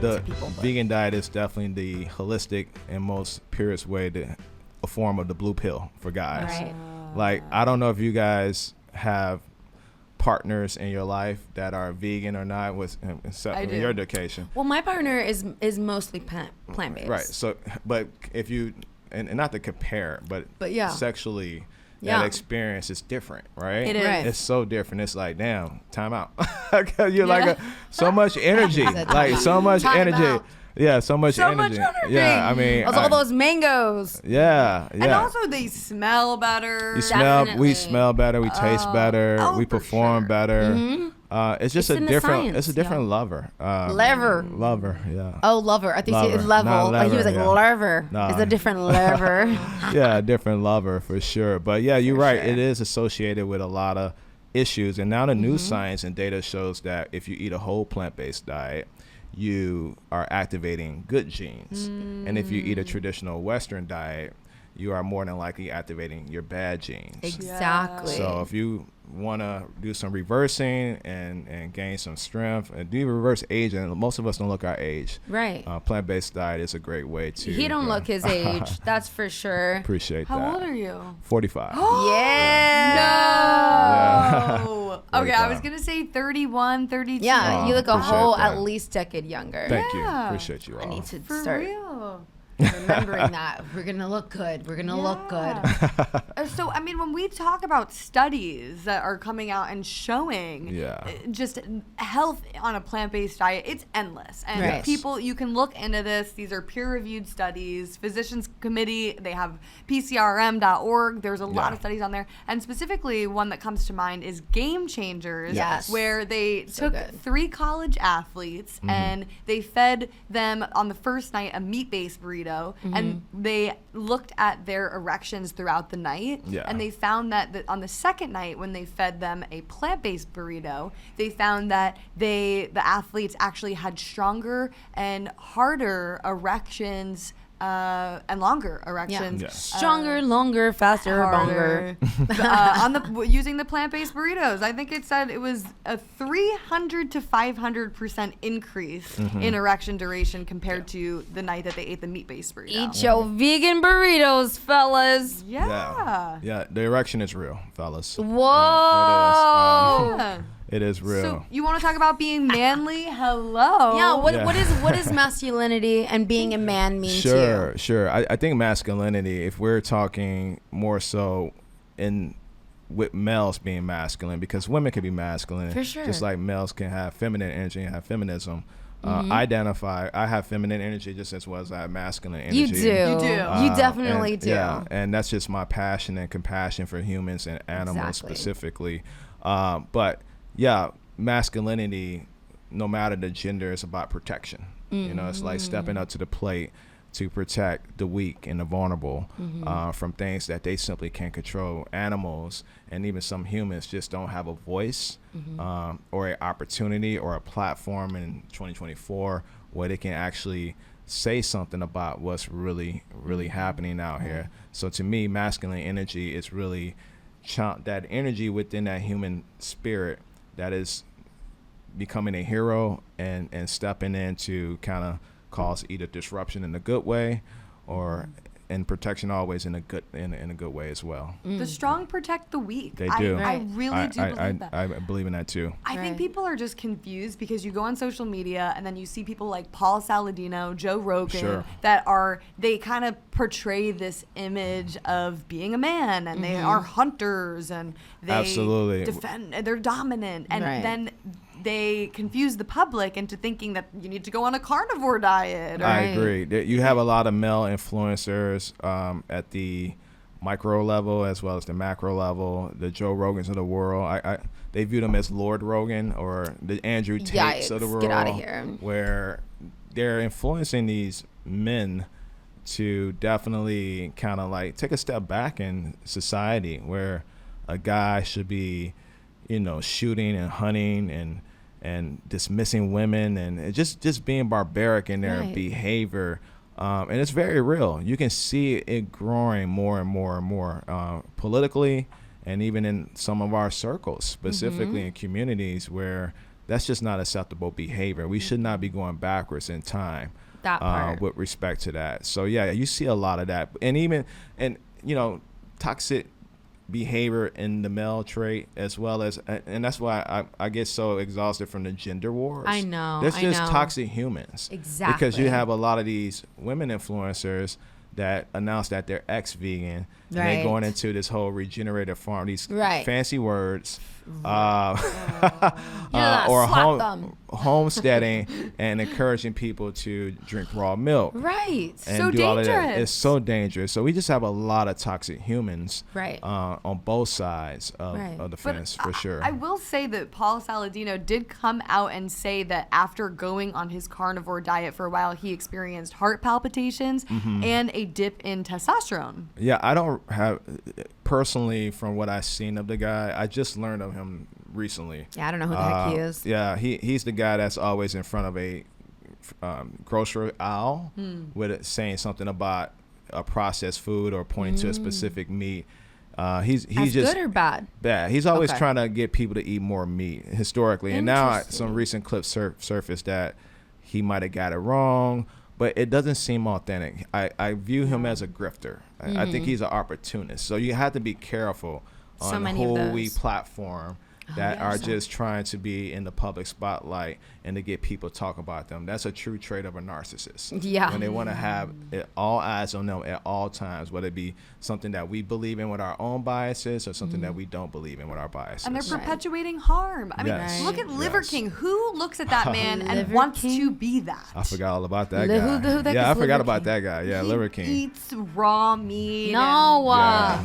to the people. But. vegan diet is definitely the holistic and most purest way to a form of the blue pill for guys. Right. Like, I don't know if you guys have partners in your life that are vegan or not with I do. your education. Well, my partner is mostly plant-based. Right. So, but if you, and not to compare, but yeah. sexually, Yeah. that experience is different, right? It is. Right. It's so different. It's like, damn, time out. You're like so much energy, like so much Time energy. out. Yeah, so much So energy. much energy. Yeah, I mean, All those mangoes. yeah. And also they smell better. You smell. Definitely. We smell better. We taste better. oh, we for perform sure. better. It's just It's in the different. It's science, a different lover. Lever. Lover. Yeah. Oh, lover. I think he said Lover. level. Not He was like lever, yeah. lever. Nah. It's a different lever. Yeah, a different lover for sure. But yeah, you're right. sure. It is associated with a lot of issues. And now the new science and data shows that if you eat a whole plant-based diet, you are activating good genes. And if you eat a traditional Western diet, you are more than likely activating your bad genes. Exactly. So if you want to do some reversing and gain some strength and do reverse aging, most of us don't look our age. Right. Plant-based diet is a great way to. He don't look his age. That's for sure. Appreciate How that. old are you? 45. Yeah. No. Okay, I was 45. going to say 31, 32. Yeah, Oh, you look a appreciate whole that. at least decade younger. Thank you. Yeah. Appreciate you all. I need to For start real. remembering that. We're gonna look good. We're gonna look good. So, I mean, when we talk about studies that are coming out and showing Yeah. just health on a plant-based diet, it's endless. And Right. people, you can look into this. These are peer-reviewed studies. Physicians Committee, they have PCRM.org. There's a lot Yeah. of studies on there. And specifically, one that comes to mind is Game Changers, Yes. where they So took good. 3 college athletes and they fed them on the first night a meat-based burrito, and they looked at their erections throughout the night, Yeah. and they found that on the second night when they fed them a plant-based burrito, they found that the athletes actually had stronger and harder erections and longer erections. Yeah. Stronger, longer, faster, longer. On using the plant-based burritos. I think it said it was a 300 to 500% increase in erection duration compared to the night that they ate the meat-based burrito. Eat your vegan burritos, fellas. Yeah. Yeah. The erection is real, fellas. Whoa. Yeah. It is real. So you want to talk about being manly? Hello. Yeah, Yeah. what is masculinity and being a man mean to Sure, you? sure. I think masculinity, if we're talking more so with males being masculine, because women can be masculine, For sure. just like males can have feminine energy and have feminism. Mm-hmm. I have feminine energy just as well as I have masculine energy. You do. You do. You definitely and, do. Yeah, and that's just my passion and compassion for humans and animals Exactly. specifically. But yeah, masculinity, no matter the gender, is about protection. You know, it's like stepping up to the plate to protect the weak and the vulnerable from things that they simply can't control. Animals and even some humans just don't have a voice or an opportunity or a platform in 2024 where they can actually say something about what's really happening out here. So to me, masculine energy is really that energy within that human spirit that is becoming a hero and stepping in to kind of cause either disruption in a good way or and protection always in a good way as well. The strong protect the weak. They do. I really do believe that. I believe in that too. I think Right. people are just confused because you go on social media and then you see people like Paul Saladino, Joe Rogan, Sure. they kind of portray this image of being a man and they are hunters and they Absolutely. defend, they're dominant. And Right. then they confuse the public into thinking that you need to go on a carnivore diet. Or, I Right. agree. You have a lot of male influencers at the micro level as well as the macro level. The Joe Rogans of the world, they view them as Lord Rogan or the Andrew Tates of the Yikes, world. get outta here. Where they're influencing these men to definitely kind of like take a step back in society where a guy should be, shooting and hunting and dismissing women and just being barbaric in their Right. behavior. And it's very real. You can see it growing more and more and more politically and even in some of our circles, specifically in communities where that's just not acceptable behavior. We should not be going backwards in time. That part. With respect to that. So yeah, you see a lot of that, and toxic behavior in the male trait, as well as, and that's why I get so exhausted from the gender wars. I know. There's just I know. toxic humans. Exactly. Because you have a lot of these women influencers that announce that they're ex-vegan, and they're Right. going into this whole regenerative farm, these Right. fancy words, Yeah, or slap them. homesteading and encouraging people to drink raw milk. Right. And So do all of that. dangerous. It's so dangerous. So we just have a lot of toxic humans, Right. on both sides Right. of the But fence, for sure. I will say that Paul Saladino did come out and say that after going on his carnivore diet for a while, he experienced heart palpitations Mm-hmm. and a dip in testosterone. Yeah, I don't have, personally, from what I've seen of the guy, I just learned of him recently. Yeah, I don't know who the heck he is. Yeah, he's the guy that's always in front of a grocery aisle with it saying something about a processed food or pointing to a specific meat. He's As just good or bad? bad. He's always Okay. trying to get people to eat more meat historically, and now Interesting. some recent clips surfaced that he might have got it wrong, but it doesn't seem authentic. I view him as a grifter. I think he's an opportunist. So you have to be careful So on many of who we those. platform that yeah. are just trying to be in the public spotlight and to get people to talk about them. That's a true trait of a narcissist. Yeah. When they want to have all eyes on them at all times, whether it be something that we believe in with our own biases or something that we don't believe in with our biases. And they're Right. perpetuating harm. I mean, Yes. look at Liver Yes. King. Who looks at that man and Liver wants King? to be that? I forgot all about that Who guy. the heck Yeah, is I forgot Liver about King? that guy. Yeah, He Liver King. eats raw meat. No. Yeah.